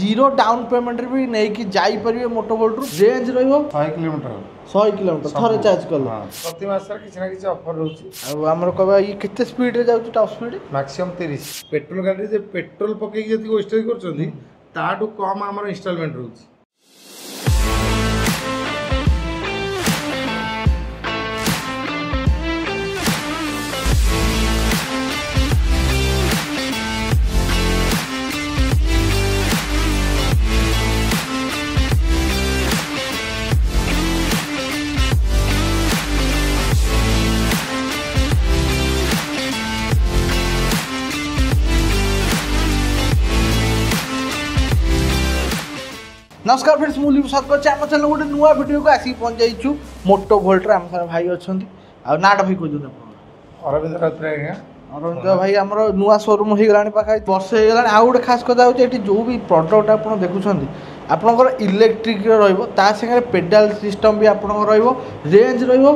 Zero down payment भी नहीं जाई परिवे मोटोवोल्ट रेंज रहिबो 100 किलोमीटर थरे चार्ज कल प्रति मास किसी ना किसी ऑफर रहउची हमर कहबा ई केते स्पीड रे जाउची टॉप स्पीड मैक्सिमम 30 पेट्रोल गाड़ी जे पेट्रोल पके जति वेस्टेज करछंती ताटू कम हमर इंस्टॉलमेंट रहउची। नमस्कार फ्रेंड्स मुझे स्वागत कर चैनल गोटे नुआ वीडियो को आसिक पहुंच जाइछु मोटो वोल्टर आम सारे भाई अच्छा आ नाट भाई कहूँ अरविंद राउत आज्ञा अरविंद भाई आम नुआ शोरूम हो गला पाखा वर्ष हो गला गोटे खास कथा हो जो भी प्रडक्ट आप देखुं आपंकर इलेक्ट्रिक रहा पेडाल सिस्टम भी आप रेंज रहा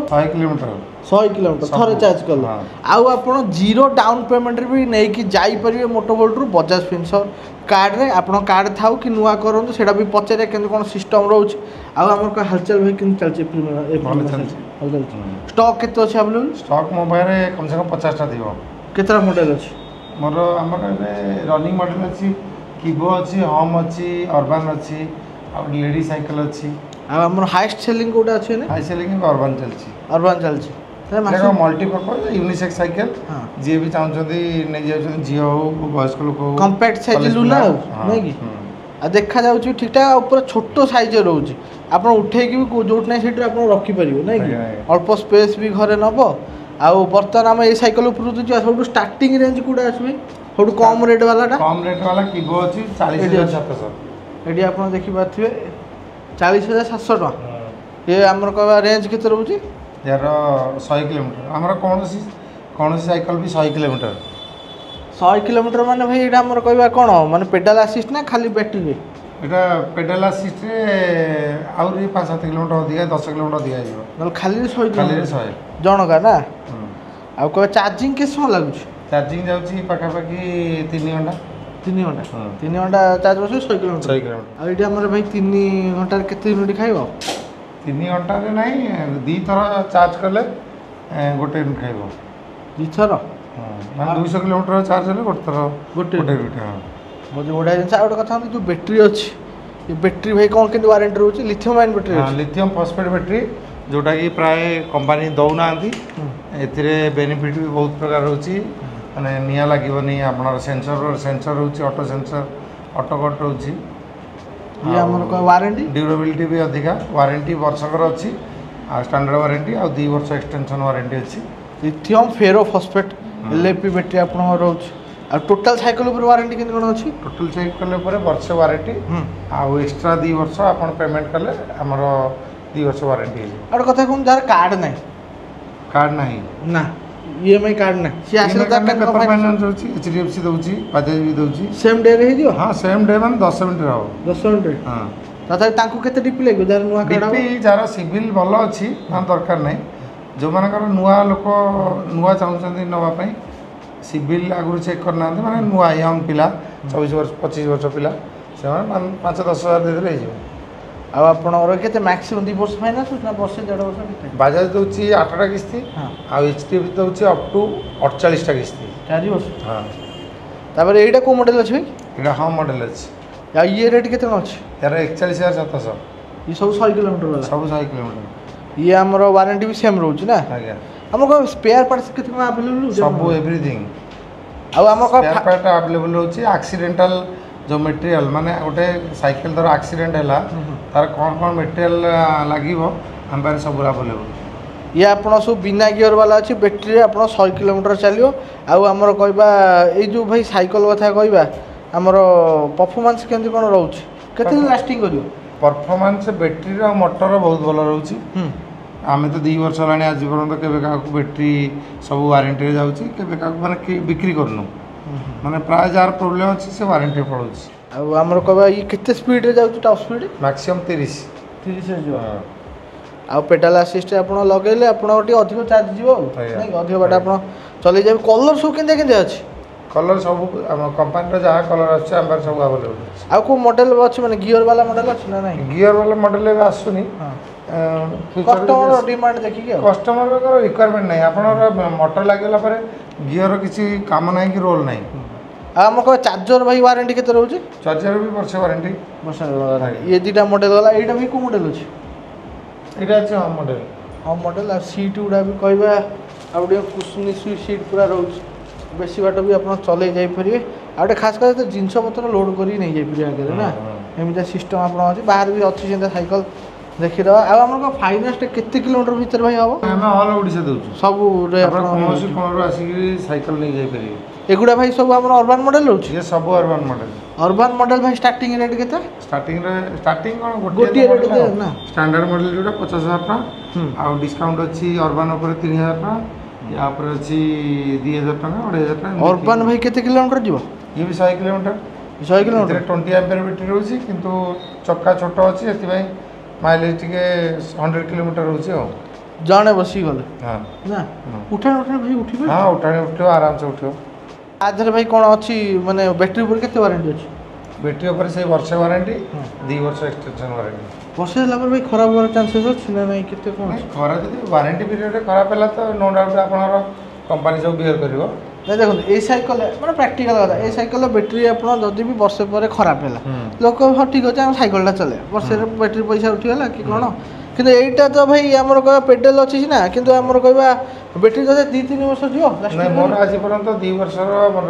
100 किलोमीटर थरे चार्ज कल आप जीरो डाउन पेमेंट भी नहीं जापर मोटोवोल्ट रू बजाज फिनसर कार्ड रे आप कार्ड थाउ कि नुआ करूँ से भी पचारे के कौन सिस्टम रोच आम हालचाल भाई के चलती स्टॉक के अवेलेबल स्टॉक मो पाखे कम से कम 50टा थी केतरा मॉडल अच्छी मोर आम रनिंग मॉडल अच्छी किबो अच्छी होम अच्छी अर्बान अच्छी लेडी साइकिल अच्छी आम हाईएस्ट सेलिंग कोटा अच्छे हाई सेलिंग अर्बान चलती मल्टीपर्पज यूनिसेक्स साइकिल जी भी चाहते नहीं जाऊँ झील हो वयस्क लोक हो कम्पैक्ट साइज लुना नहीं कि देखा जाऊँ ठीक ठाक ऊपर छोट साइज रोचे आप उठे जो ना सीट रखिपर नहीं कि अल्प स्पेस भी घरे नब आउ बर्तमान आम ये साइकिल सब स्टार्टिंग रेंज कौटा आसवे सब कम रेट वाला किबो अच्छी 40,700 ये आप देखिपे 40,700 टका ये आम कह रेंज के रोचे यार 100 किलोमीटर आमर कौन साइकिल भी 100 किलोमीटर 100 किलोमीटर माने भाई ये आमर कहवा कौन माने पेडाल आसिस्ट ना खाली बैटरी एटा पेडाल आसिस्ट आउरी 5-7 किलोमीटर अधिका 10 किलोमीटर अधिका खाली 100 जनका ना आ कह चार्जिंग के समय लगुच चार्जिंग जाउची पाखापाखि 3 घंटा 3 घंटा चार्ज बस 100 किलोमीटर आ ये आमर भाई 3 घंटा केते मिनिट खाइबो 3 घंटा रे नहीं 2 थर चार्ज कले गोटे मिनिट खाइबो 2 थर माने 200 किलोमीटर चार्ज हेले गोटे मिनिट मुझे बढ़िया जिन गोटे कथा जो बैटेरी अच्छी ये बैटेरी भाई कौन के वारंटी रोचे lithium ion battery lithium phosphate battery जोटा कि प्राय कंपनी दौना एथिरे बेनिफिट भी बहुत प्रकार रोची माने निया लागबनी आपनर सेंसर रोची ऑटो सेंसर ऑटो कट रोची ये हमर को वारंटी ड्यूरेबिलिटी भी अधिका वारंटी वर्षकर अच्छी आ स्टैंडर्ड वारंटी आ 2 वर्ष एक्सटेंशन वारंटी अच्छी लिथियम फेरो फॉस्फेट एलएफपी बैटेरी आपन रोच आ टोटल साइकिल ऊपर वारंटी केन कोन अछि टोटल साइकिल ऊपर वर्ष वारंटी आ एक्स्ट्रा 2 वर्ष आपन पेमेंट करले हमर 2 वर्ष वारंटी है और कथा कोन जार कार्ड नहीं ना ईएमआई कार्ड ना सी आसे तक पेपर फाइनेंस होची एचडीएफसी दोची बजाज भी दोची सेम डे रे हिदियो हां सेम डे माने 10 मिनिट रहो 10 मिनिट हां तथा तांको केते डीपी लागो जार नुआ कार्ड डीपी जार सिविल भलो अछि ना दरकार नै जो मानकर नुआ लोक नुआ चाहउछन नवा पई सिविल आगु चेक करना माने नुआ यंग पिला 24 वर्ष 25 वर्ष पिला से 5-10 हजार दे देले हिजो अब आपनर केते मैक्सिमम 2 वर्ष फाइनेंस ना वर्ष 1.5 वर्ष केते बजाज दोची 8टा किस्ती हां आ एचडीएफसी दोची अप टू 48टा किस्ती 4 वर्ष हां तापर एटा को मॉडल अछि एटा हां मॉडल अछि या ये रेट केते अछि यार 41,700 ये सब 100 किलोमीटर वाला सब 100 किलोमीटर ये हमर वारंटी भी सेम रहउछ ना आज्ञा हमर को स्पेयर पार्ट्स केते अवेलेबल सब एवरीथिंग आ हमर को स्पेयर पार्ट अवेलेबल होची एक्सीडेंटल जो मटेरियल माने गोटे साइकिल दर एक्सीडेंट हैला तार कौन मटेरियल लागिवो हम पारे सब अवेलेबल ये आपन सब बिना गियर वाला अछि बैटरी आपन 100 किलोमीटर चलियो आ हमर कहबा ए जो भाई साइकिल कथा कहबा हमर परफॉर्मेंस केंति कोन रहउछ केते लास्टिंग करियो परफॉर्मेंस बैटरी रा मोटर बहुत भलो रहउची आमे तो 2 वर्ष लानी आज पर्यंत केबे का बैटरी सब वारंटी रे जाउची केबे का माने बिक्री करनु माने प्राय जार प्रॉब्लम अछि से वारंटी पड़ुची आ हमर कहबा ये केते स्पीड रे जाउची टॉप स्पीड मैक्सिमम 30 रे जो आ पेडल असिस्ट आपण लगेले आपण ओटी अधिक चार्ज जीवो नहीं अधिक बाटा आपण चले जाय कलर सब केंदे केंदे अछि कलर सब कंपनी जहाँ कलर आम सब अवेलेबल अच्छे आउ को मॉडल अच्छे माने गियर वाला मॉडल अच्छे ना नहीं गियर वाला मॉडल एवं आसुनी कस्टमर डिमांड देखिए कस्टमर रिक्वायरमेंट नहीं आप मोटर लगेगा गियर किसी काम ना कि रोल ना आम चार्जर भाई वारंटी के रोचे चार्जर भी वर्ष वारंटी ये दुटा मॉडल वाला यहाँ भी को मॉडल अच्छे यहाँ अच्छे हाँ मॉडल हाँ मॉडल आ सीट गुड़ा भी कहवा आगे कुसुमी सीट पूरा रोच बेसी बाट भी आप चल जापरेंगे आगे खास कर जिनस पतर लोड कर नहीं जापरेंगे आगे ना एमती सिस्टम आप बाहर भी अच्छी सैकल देखीद आम फाइनान्स केते किलोमीटर भीतर भाई हम आम ऑल ओडिशा दउछु सब कौन कोण आसिक साइकिल नहीं जाई परिबे एगुड़ा भाई सब आम अर्बान मॉडल रोच ये सब अर्बान मॉडल भाई स्टार्टिंग रेट केते स्टार्टिंग कौन गोटे रेट ना स्टैंडर्ड मॉडल जोटा 50,000 टका आ डिस्काउंट अच्छी अर्बान ऊपर 3,000 टका या पर अच्छी 2,000 टका 2,500 टका अर्बान भाई केते किलोमीटर जीव ये भी 100 किलोमीटर 100 किलोमीटर 20 एम्पियर बैटरी रोची किंतु चक्का छोट अच्छी एथि माइलेज टिके 100 किलोमीटर रोची हो जणे बसी गले हां ना उठाण भाई उठिबे हां उठाणे उठियो आराम से उठियो आधर भाई कौन अच्छी माने बैटरी ऊपर केते वारंटी अछि बैटरी ऊपर से वर्ष वारंटी 2 वर्ष एक्सटेंशन वारंटी वर्ष होला पर भाई खराब होवार चांसेस अछि ना नहीं केते कोन खरा जदि वारंटी पीरियड खराब होला तो नो डाउट आपनर कंपनी सब बियर करिवो नहीं देखो ये साइकिल मैंने प्राक्टिकल कथा ये साइकिल बैटेरी आप जदि भी वर्षे पर खराब है लोक हाँ ठीक अच्छे साइकिलटा चले वर्षे बैटेरी पैसा उठीगला कि कौन कि यहीटा तो भाई आमर कह पेडल अच्छी ना कि आमर कह बैटेरी जैसे 2-3 वर्ष जी मोर आज पर्यंत 2 वर्ष मोर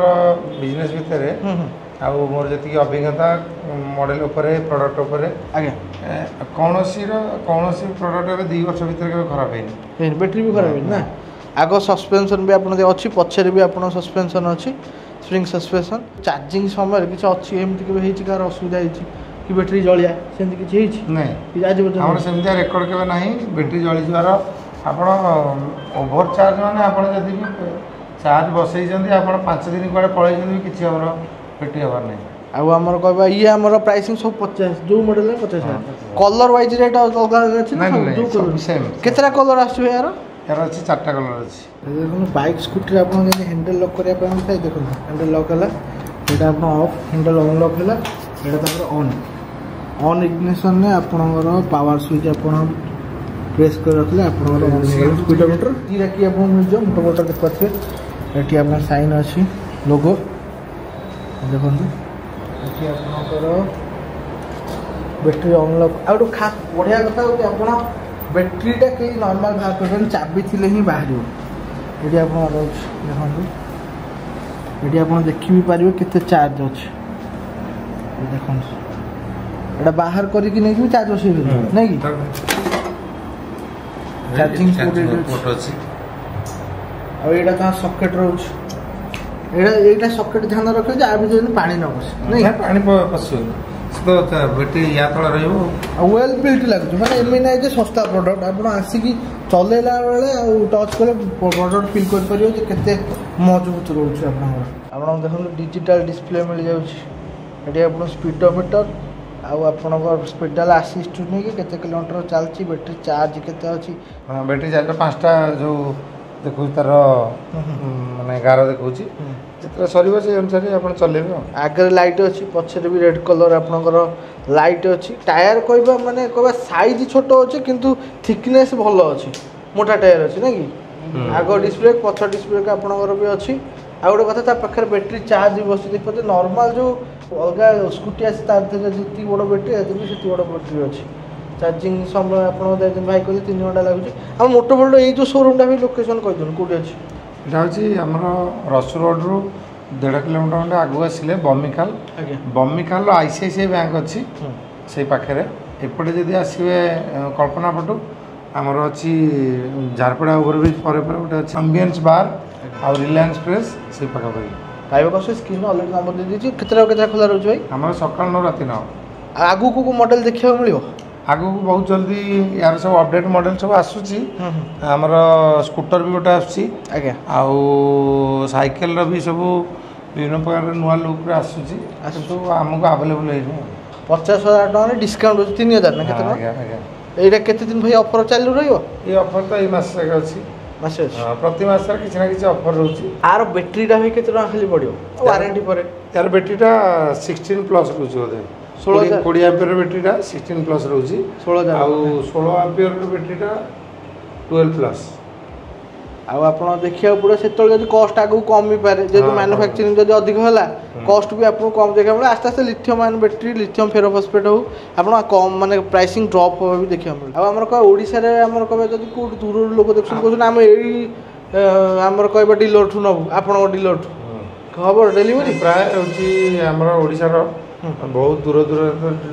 बिजनेस भितर आउ मोर जी अभिज्ञता मॉडल प्रोडक्ट आज्ञा कौन प्रोडक्ट 2 वर्ष भर खराब है बैटेरी भी खराब है ना आग सस्पेंशन भी आपन अच्छी पछरे भी आपन सस्पेंशन अच्छी स्प्रिंग सस्पेंशन चार्जिंग समय किसी अच्छी एमती केबे हेछि कार असुविधा हेछि कि बैटरी जलिया सेमती किछि हेछि नहीं आज हमर सेमती रेकॉर्ड केबे नाही बैटरी जळि जवार आपन ओभर चार्ज माने आपन जदि भी चार्ज बसै जंदी आपन 5 दिन कोडे पळै जंदी किछि हमर बैटरी हवार नाही आउ आमर कहबा ये आमर प्राइसिंग सब 50 जो मॉडल है 50 कलर वाइज रेट अलग अछि ना जो कलर सेम केतरा कलर आछे यार यार अच्छी 4टा कलर अच्छी देखो बाइक स्कूटर आप हैंडल लॉक करने देखो हैंडल लॉक है यहाँ आप ऑफ हैंडल ऑन लॉक है यहाँ ऑन ऑन इग्निशन ने आपणकर पावर स्विच आप प्रेस कर रखले आपणकर स्पीडोमीटर ये कि आप मिल मोटोमीटर देख पारे ये आप साइन अच्छी लोगो देखो ये आपणकर बैटेरी ऑन लॉक आ खास बढ़िया कथा आप बैटेरीटा कहीं नॉर्मल बाहर कर चाबी थी ही बाहर ये आप देखो ये आप देखी भी पारे केते चार्ज अच्छे देखो ये बाहर करके नहीं चार्ज बस नहीं कि चार्जिंग पोर्ट अच्छी और सॉकेट रोच ये सॉकेट ध्यान रखे आ पानी न बस नहीं पानी पशु तो बैटरी या तले रहिबो वेल बिल्ट लागु माने एमि नै जे सस्ता प्रोडक्ट आपण आसी चलेला बेले आ टच करे प्रोडक्ट फील कर परियो जे केते मजबूत रहउछ आपण देखन डिजिटल डिस्प्ले मिल जाउछ एटी आपण स्पीडोमीटर आ आपण स्पीडल असिस्ट नै के केते किलोमीटर चलची बैटरी चार्ज केते अछि हां बैटरी चार्ज 5टा जो देखु तार माने 11 देखउची जितना सरीबो से अनुसार आपण चलेबो आगे लाइट अच्छी पछरे भी रेड कलर आपनकर लाइट अच्छी टायर कहबा माने कहबा साइज छोट अच्छे किंतु थिकनेस भल अच्छी मोटा टायर अच्छी ना कि आगो डिस्प्ले पछ डिस्प्ले का आपनकर भी अच्छी आ गोटे कथा पाखे बैटेरी चार्ज भी बस देखते नॉर्मल जो अलग स्कूटी आसी जी बड़ बैटेरी भी से बड़ बैटेरी अच्छी चार्जिंग समय आप भाई कहते 3 घंटा लगुच आम मोटोभोल्ट ये जो शोरूम भी लोकेशन कहीदन कौटी अच्छी यहाँ हूँ आमर रसू रोड रू 1.5 किलोमीटर खंडे आगू आसिले बमिखाल ICICI बैंक अच्छी से पाखे एपटे जदि आसवे कल्पना पटू आमर अच्छी झारपड़ा ओवरब्रिज पर गोटे अच्छी अम्बियंस बार आ रिलायंस प्रेस से पाखापाखि पाइबा कस स्क्रीन अलरेडी नंबर दे दीजिए केतरा खोला रोज भाई आम सकाल 9 राति 9 आगू को मॉडल देखा मिले आगू बहुत जल्दी यार सब अपडेट मॉडल सब आसूची आमर स्कूटर भी गोटे आसूची आउ साइकेल भी सब विभिन्न प्रकार नुआ लुक आसूची सब आमको अवेलेबल है 50,000 टका डिस्काउंट 3,000 ना केतना यहाँ केते दिन भाई ऑफर चालू रहियो ये ऑफर तो ये मास तक अच्छी ମାସେ ଅଛି। ପ୍ରତି ମାସରେ କିଛି ନା କିଛି ଅଫର୍ ରହୁଛି। ଆର ବ୍ୟାଟେରୀଟା ଭାଇ କେତେ ଟଙ୍କା ଖାଲି ପଡ଼ିବ ୱାରେଣ୍ଟି ପରେ? यार बैटेरीटा 16 प्लस रोचे बोधे 16,000 20 एम्पियर बैटेरीटा 16 प्लस रोचे 16,000 आउ 16 एम्पियर बैटेरीटा 12 प्लस आउ आपण देखिया पड़े से जब कस्ट आगू कम भी पारे जेहेतु मैन्युफैक्चरिंग जब अधिक है कस्ट भी आपको कम देखा मिले आस्ते आस्ते लिथियम आयन बैटेरी लिथियम फेरोफस्फेट हो आप कम माने प्राइसिंग ड्रप हो भी देखा मिले आम कह ओडिशा रे आमर कह जब कौट दूर लोक देखुन कहते आम यही आमर कह डीलर ठू नबू आपण डीलर ठू खबर डेलीवरी प्राय होमर ओडार बहुत दूर दूर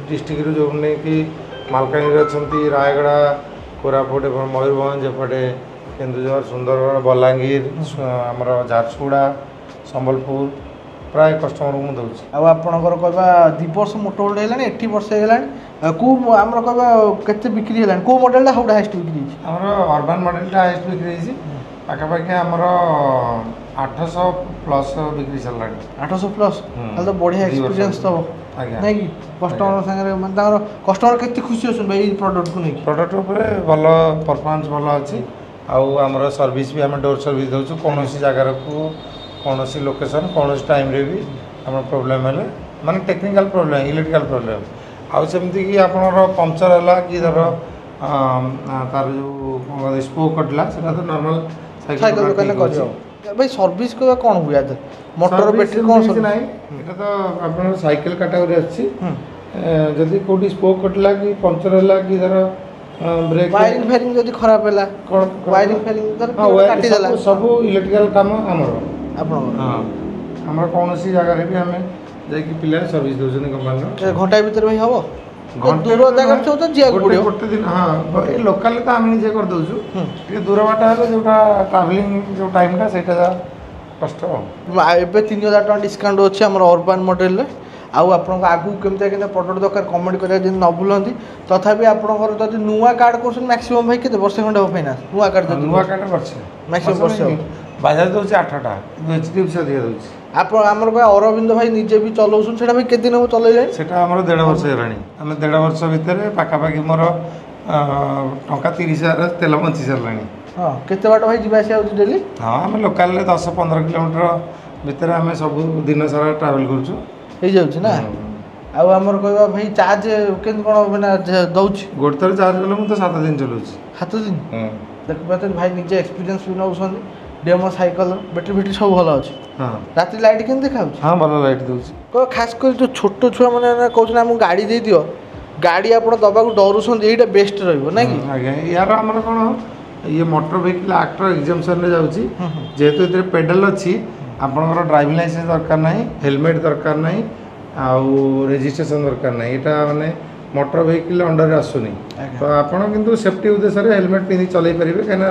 डिस्ट्रिक्ट जो नहीं कि मालकानगि अच्छा रायगड़ा कोरापुट मयूरभंज एपटे केन्दुझर सुंदरगढ़ बलांगीर आमर झारसुगुड़ा संबलपुर प्राय कस्टमर को दूसरी आपणकर कह 2 वर्ष मोटोल्ड है 80 वर्ष है कौ आम कह के बिक्री है कौ मडेलटा सब हाइस्ट बिक्री आमर अर्बान मडेलटा हाइस्ट बिक्री पाखापाखि आमर 800 प्लस बिक्री चलला 800 प्लस तो बढ़िया एक्सपीरियंस तो नहीं कि कस्टमर सागर माने कस्टमर केते खुशी होसन भाई प्रोडक्ट को नहीं प्रोडक्ट ऊपर भल परफॉर्मेंस भल अछि आउ आमर सर्विस भी आम डोर सर्विस दउछु कोनोसी जगार को कोनोसी लोकेशन कोनोसी टाइम रे भी आम प्रॉब्लम है माने टेक्निकल प्रॉब्लम इलेक्ट्रिकल प्रॉब्लम आउ सेमती कि आपनर पंचर हला कि धर तार जो स्पोक कटला सेटा तो नॉर्मल साइकिल दुकान कर जाओ भाई सर्विस को कौन हुआ था मोटर बैटरी कौन सर्विस नहीं एटा तो आपन साइकिल कैटेगरी अछि जदी कोडी स्पोक कटला कि पंचर हला कि धर ब्रेक वायरिंग फेरिंग जदी खराब हला कोन वायरिंग फेरिंग धर काटी देला सब इलेक्ट्रिकल काम हमर आपन हां हमर कोनोसी जगह रे भी हमें जाय कि पिला सर्विस दोजन कंपनी घंटा भीतर भाई हबो दूर जगह से तो जिया पड़ियो गोटे दिन हां ए लोकल तो हम निजे कर दोजु कि दूर बाटा है जोटा ट्रैवलिंग जो टाइम टा सेटा कष्ट एबे 3000 टका डिस्काउंट अछि हमर अर्बन मॉडल रे आउ आपन आगु केमते केना प्रोडक्ट दरकार कमेंट करिया दिन न भूलंती तथापि आपन जदि नुवा कार्ड करछन मैक्सिमम भाई केते वर्ष खंडे हो फाइनांस नुवा कार्ड वर्ष मैक्सिमम वर्ष बाजार दोछि 8टा एचडीएफसी दिया दोछि आप आमर अरविंद भाई निजे भी चलाउछन सेटा भाई केते दिन हो चलैले सेटा हमर 1.5 वर्ष हेरानी हम 1.5 वर्ष भितर पाखापाखि मोर टंका 30,000 तेल बंची सरलानी हां केते बाट भाई जिबा से आउछ डेली हां हम लोकल 10-15 किलोमीटर भितर हम सब दिन सारा ट्रैवल करछु हे जाउछ ना आउ आमर कहबा भाई चार्ज केन कोन बना दउछ गोडतर चार्ज कले मु तो 7 दिन चलउछि 7 दिन देख बात भाई निजे एक्सपीरियंस भी नउछन डेमो साइकिल बैटरी बैटरी सब भल अछि हां रात लाइट केन देखाउछ हां भल लाइट दउछि को खास कर जो छोट छुआ माने कहउछ हम गाड़ी दे दियो गाड़ी आपण दबा को डरुछन एटा बेस्ट रहइबो ना कि आगे यार हमर कोन ये मोटर व्हीकल एक्ट एग्जामिनेशन रे जाउछि जेहेतु इधर पेडल अछि आपनकर ड्राइविंग लाइसेंस दरकार नहीं हेलमेट दरकार नहीं आउ रजिस्ट्रेशन दरकार नहीं एटा माने मोटर व्हीकल अंडर आसुनी तो आपण किंतु सेफ्टी उद्देश्य रे हेलमेट पिंधि चलै परिबे केना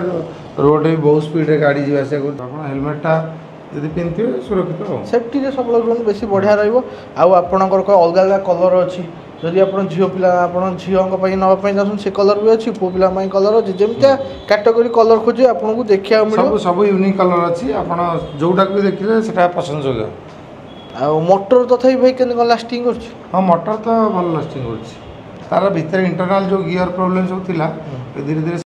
रोड भी बहुत स्पीड रे गाड़ी जीवा से आपण हेलमेटटा यदि पिंधिबे सुरक्षित हो सेफ्टी रे सब लोग बेसी बढ़िया रहइबो आउ आपनकर को अलग अलग कलर अछि जदि आपण झियो पिला आपण झियोंक पई नवा पई जासन से कलर भी अछि पो पिला पई कलर अछि जेमता कैटेगरी कलर खोजे आपन को देखिया मिलो सब यूनिक कलर अछि आपण जोटा को देखिले सेटा पसंद होगा आ मोटर तथापि भाई केन लास्टिंग करछि हां मोटर तो भल लास्टिंग करछि तार भीतर इंटरनल जो गियर प्रॉब्लम सब थिला धीरे धीरे